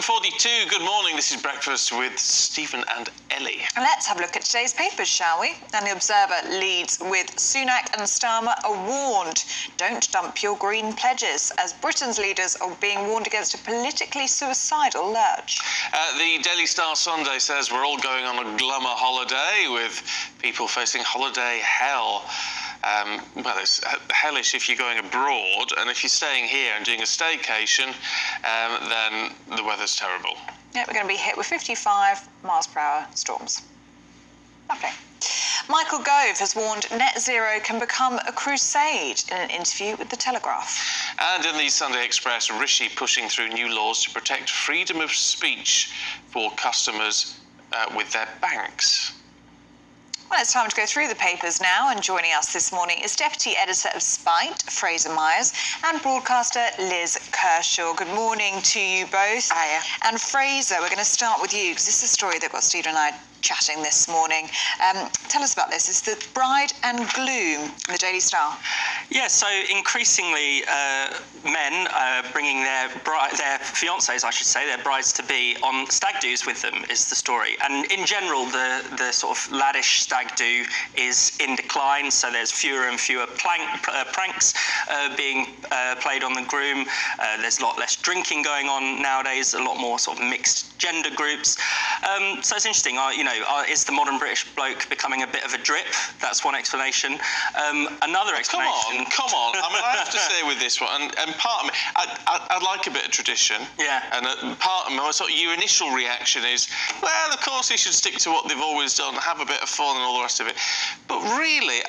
7:42, good morning. This is Breakfast with Stephen and Ellie. Let's have a look at today's papers, shall we? And the Observer leads with Sunak and Starmer are warned. Don't dump your green pledges, as Britain's leaders are being warned against a politically suicidal lurch. The Daily Star Sunday says we're all going on a glummer holiday with people facing holiday hell. Well, it's hellish if you're going abroad, and if you're staying here and doing a staycation, then the weather's terrible. Yeah, we're going to be hit with 55 miles per hour storms. Lovely. Michael Gove has warned net zero can become a crusade in an interview with The Telegraph. And in the Sunday Express, Rishi pushing through new laws to protect freedom of speech for customers with their banks. Well, it's time to go through the papers now, and joining us this morning is Deputy Editor of Spite, Fraser Myers, and broadcaster Liz Kershaw. Good morning to you both. Hiya. And Fraser, we're going to start with you, because this is a story that got Stephen and I chatting this morning. Tell us about this. It's the Bride and Gloom in the Daily Star. Yeah, so increasingly men bringing their fiancés, I should say, their brides-to-be on stag do's with them is the story. And in general, the sort of laddish stag do is in decline, so there's fewer and fewer pranks being played on the groom. There's a lot less drinking going on nowadays, a lot more sort of mixed gender groups. So it's interesting, is the modern British bloke becoming a bit of a drip? That's one explanation. Another explanation... Come on. I mean, I have to say with this one, and part of me, I like a bit of tradition. Yeah. And part of me, your initial reaction is, well, of course they should stick to what they've always done, have a bit of fun and all the rest of it. But really,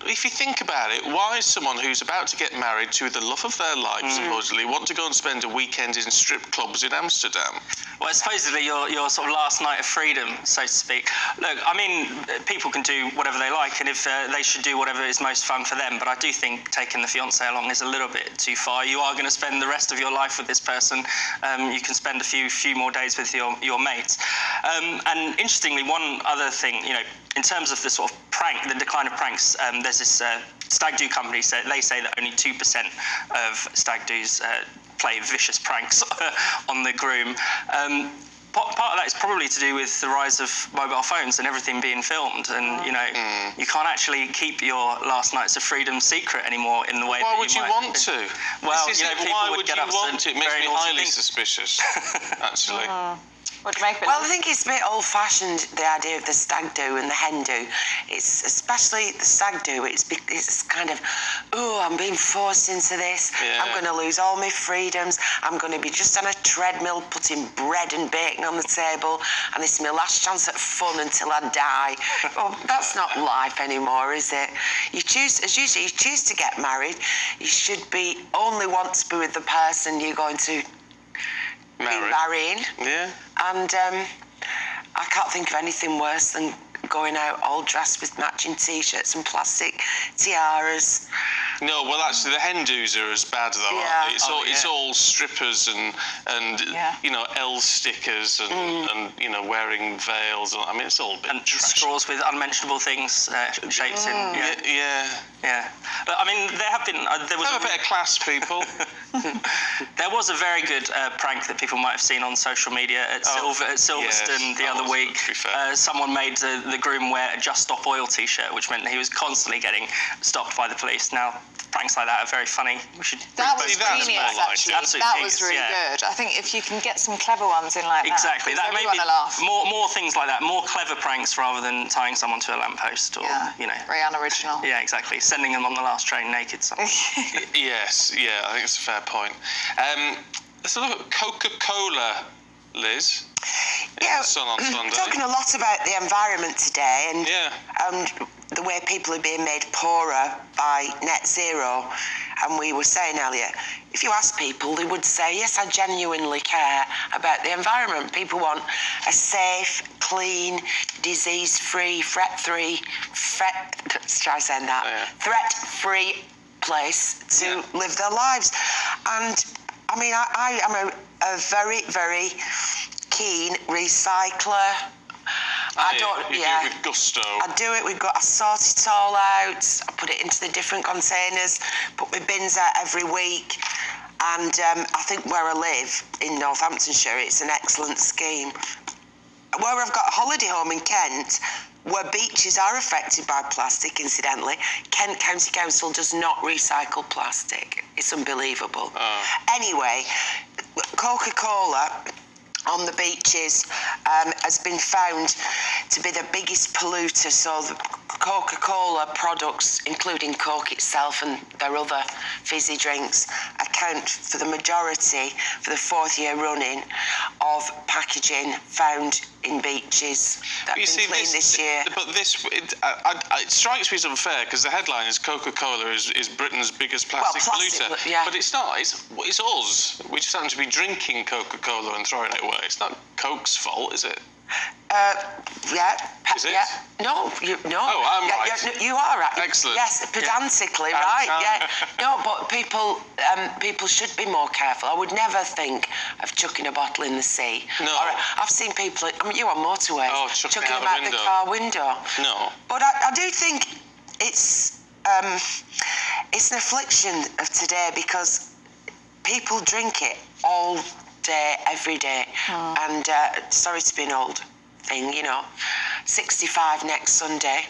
if you think about it, why is someone who's about to get married to the love of their life, supposedly, want to go and spend a weekend in strip clubs in Amsterdam? Well, supposedly your sort of last night of freedom, so to speak. Look, I mean, people can do whatever they like, and if they should do whatever is most fun for them, but I do think taking the fiancé along is a little bit too far. You are going to spend the rest of your life with this person. You can spend a few more days with your mates. And interestingly, one other thing, in terms of the sort of the decline of pranks, there's this stag do company, they say that only 2% of stag do's play vicious pranks on the groom. Part of that is probably to do with the rise of mobile phones and everything being filmed, and you can't actually keep your last nights of freedom secret anymore in the way. Why would you want to? Well, people would get upset. It makes me highly suspicious, actually. What do you make of it? Well, I think it's a bit old-fashioned, the idea of the stag do and the hen do. It's especially the stag do. It's kind of, I'm being forced into this. Yeah. I'm going to lose all my freedoms. I'm going to be just on a treadmill putting bread and bacon on the table, and it's my last chance at fun until I die. Well, that's not life anymore, is it? You choose to get married. You should only want to be with the person you're going to be marrying. Yeah. And I can't think of anything worse than going out all dressed with matching T-shirts and plastic tiaras. No, well, actually, the hen do's are as bad, though, yeah. aren't they? It's all strippers and L stickers and wearing veils. I mean, it's all a bit and straws with unmentionable things shaped in. Yeah. But I mean, there have been. There was have a bit of class, people. There was a very good prank that people might have seen on social media at Silverstone the other week. Someone made the groom wear a Just Stop Oil T-shirt, which meant that he was constantly getting stopped by the police. Now, pranks like that are very funny. That was genius, actually. That was really good. I think if you can get some clever ones in like exactly. that May be laugh. More things like that, more clever pranks rather than tying someone to a lamppost or very unoriginal. Yeah, exactly. Sending them on the last train naked. Yes, I think it's a fair point. Let's look at Coca-Cola, Liz. Yeah, Sun on Sunday. Talking a lot about the environment today and the way people are being made poorer by net zero. And we were saying earlier, if you ask people, they would say, yes, I genuinely care about the environment. People want a safe, clean, disease-free, threat-free place to live their lives. And I mean, I am a very, very keen recycler. I do it with gusto. I do it. I sort it all out. I put it into the different containers. Put my bins out every week. And I think where I live in Northamptonshire, it's an excellent scheme. Where I've got a holiday home in Kent, where beaches are affected by plastic, incidentally, Kent County Council does not recycle plastic. It's unbelievable. Anyway, Coca-Cola on the beaches has been found to be the biggest polluter. So the Coca-Cola products, including Coke itself and their other fizzy drinks, account for the majority, for the 4th year running, of packaging found in beaches that have been cleaned this year. But it strikes me as unfair, because the headline is Coca-Cola is Britain's biggest plastic polluter. Yeah. But it's not. It's us. We just happen to be drinking Coca-Cola and throwing it away. It's not Coke's fault, is it? Yeah. Is it? Yeah. No. Oh, I'm right. Yeah, you are right. Excellent. Yes, pedantically, Yeah. right? Yeah. No, but people should be more careful. I would never think of chucking a bottle in the sea. No. Or, I've seen people. You on motorways chucking them out out the the car window. No. But I do think it's an affliction of today, because people drink it all day, every day. And sorry to be an old thing, 65 next Sunday,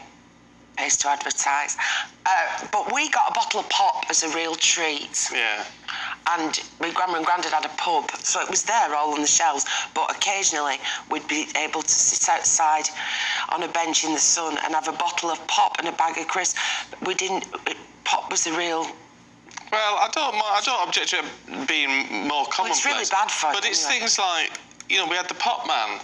pays to advertise. But we got a bottle of pop as a real treat. Yeah. And my grandma and granddad had a pub, so it was there all on the shelves. But occasionally we'd be able to sit outside on a bench in the sun and have a bottle of pop and a bag of crisps. Pop was a real... Well, I don't object to it being more commonplace. Well, it's really bad for you. But it's things like, we had the Pop Man.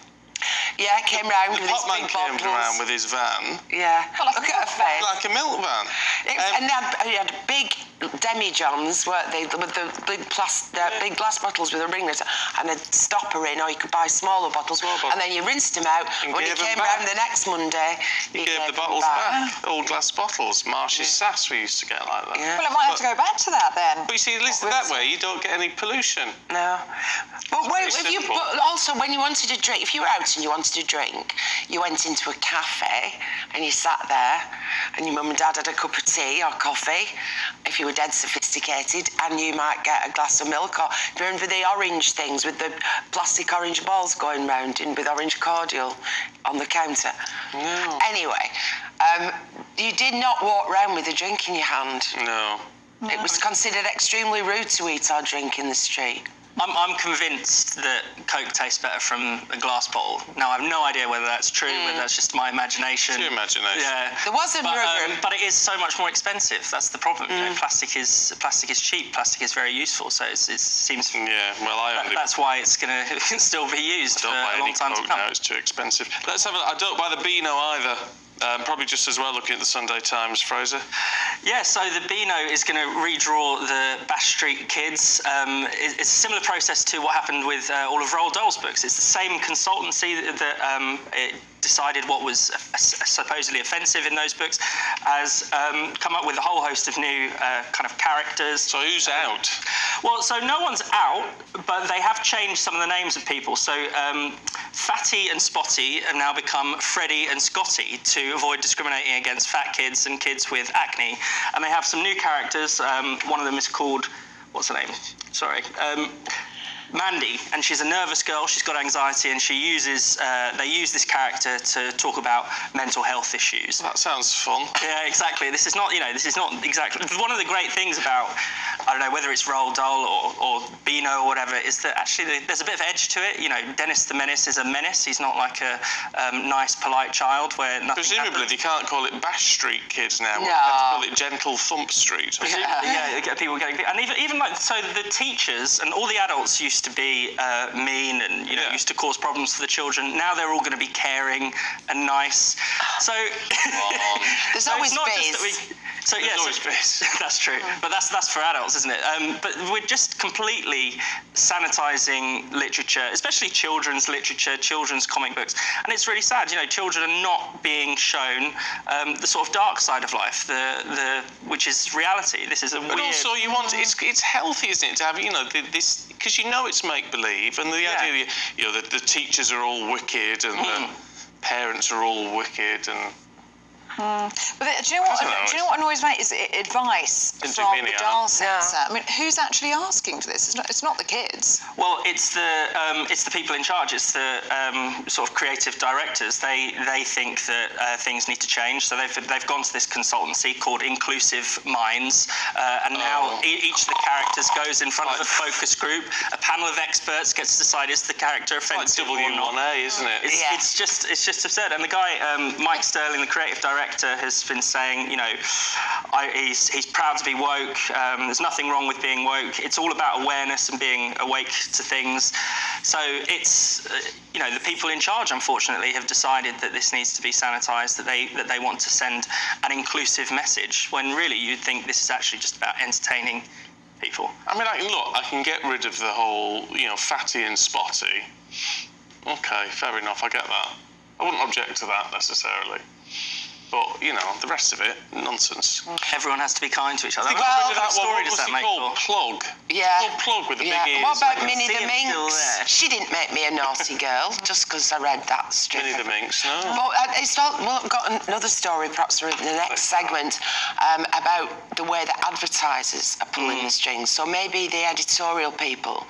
Yeah, came round with his Pop Man big came bottles. around with his van. Yeah. Well, look at her face. Like a milk van. And he had big demi-johns, weren't they, with the big big glass bottles with a ringlet and a stopper in, or you could buy smaller bottles. And then you rinsed them out. And when he gave them came back. round the next Monday, he gave the bottles back. Old glass bottles. Marsh's Sass we used to get like that. Yeah. Well, it might have to go back to that then. But you see, listen, that way you don't get any pollution. No. But simple. but also when you wanted to drink, if you were out and you wanted to drink, you went into a cafe and you sat there, and your mum and dad had a cup of tea or coffee, if you were dead sophisticated, and you might get a glass of milk. Or do you remember the orange things with the plastic orange balls going round with orange cordial on the counter? No. Anyway, you did not walk round with a drink in your hand. No. It was considered extremely rude to eat or drink in the street. I'm convinced that Coke tastes better from a glass bottle. Now, I have no idea whether that's true, whether that's just my imagination. It's your imagination. Yeah. There was a rumour. But it is so much more expensive. That's the problem. Plastic is cheap. Plastic is very useful. So it seems. Yeah. Well, that's why it's going to still be used for a long time to come. Now it's too expensive. Let's have I don't buy the Beano either. Probably just as well looking at the Sunday Times, Fraser. Yeah, so the Beano is going to redraw the Bash Street Kids. It's a similar process to what happened with all of Roald Dahl's books. It's the same consultancy that it decided what was supposedly offensive in those books, has come up with a whole host of new kind of characters. So who's out? Well, so no one's out, but they have changed some of the names of people. So Fatty and Spotty have now become Freddy and Scotty to avoid discriminating against fat kids and kids with acne. And they have some new characters. One of them is called, what's her name? Sorry. Mandy, and she's a nervous girl. She's got anxiety, and they use this character to talk about mental health issues. That sounds fun. Yeah, exactly. This is not exactly. One of the great things about, I don't know, whether it's Roald Dahl or Beano or whatever, is that actually there's a bit of edge to it. Dennis the Menace is a menace. He's not like a nice, polite child where nothing Presumably happens. they can't call it Bash Street Kids now. No. They have to call it Gentle Thump Street. Yeah, they get people getting, and even like, so the teachers and all the adults used to be mean and used to cause problems for the children. Now they're all going to be caring and nice. So There's so always it's not just biz. that There's always biz. That's true, but that's for adults, isn't it? But we're just completely sanitizing literature, especially children's literature, children's comic books, and it's really sad. Children are not being shown the sort of dark side of life, the which is reality. This is a But weird. also, you want it's healthy, isn't it, to have this, because it's make believe, and the idea that the teachers are all wicked and the parents are all wicked, and But do you know what? Do you know what annoys me is advice from the dial censor. I mean, who's actually asking for this? It's not the kids. Well, it's the people in charge. It's the sort of creative directors. They think that things need to change. So they've gone to this consultancy called Inclusive Minds, and now each of the characters goes in front of a focus group. A panel of experts gets to decide is the character offensive or not. W1A, isn't it? It's just absurd. And the guy, Mike Sterling, the creative director, has been saying, he's proud to be woke. There's nothing wrong with being woke. It's all about awareness and being awake to things. So it's, the people in charge, unfortunately, have decided that this needs to be sanitised, that they want to send an inclusive message, when really you'd think this is actually just about entertaining people. I mean, I can get rid of the whole, fatty and spotty. Okay, fair enough, I get that. I wouldn't object to that necessarily. But, the rest of it, nonsense. Everyone has to be kind to each other. What story was does that it make? called? Plug. Yeah. Called Plug with the big ears. What about Minnie the see him still Minx? there. She didn't make me a naughty girl just because I read that strip. Minnie the Minx, no. Well, I've got another story, perhaps in the next segment, about the way that advertisers are pulling the strings. So maybe the editorial people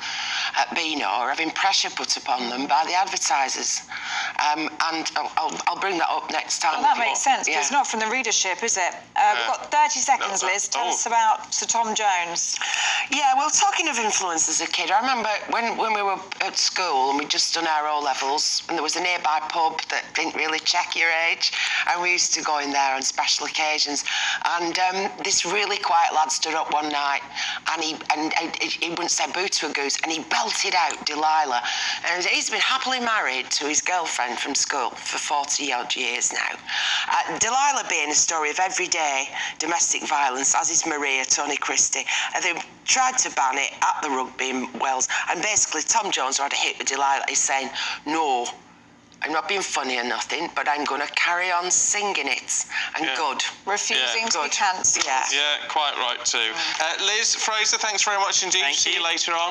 at Beano are having pressure put upon them by the advertisers. And I'll bring that up next time. Well, that makes sense, because it's not from the readership, is it? We've got 30 seconds, Liz. Tell us about Sir Tom Jones. Yeah, well, talking of influence as a kid, I remember when we were at school and we'd just done our O-levels, and there was a nearby pub that didn't really check your age, and we used to go in there on special occasions. And this really quiet lad stood up one night, and he wouldn't say boo to a goose, and he belted out Delilah. And he's been happily married to his girlfriend from school for 40-odd years now. Delilah being a story of everyday domestic violence, as is Maria, Tony Christie. They tried to ban it at the rugby in Wales, and basically Tom Jones had a hit with Delilah. He's saying, no, I'm not being funny or nothing, but I'm going to carry on singing it. And good. Refusing to be cancelled. Yeah. Yeah, quite right too. Liz, Fraser, thanks very much indeed. Thank See you you. later on.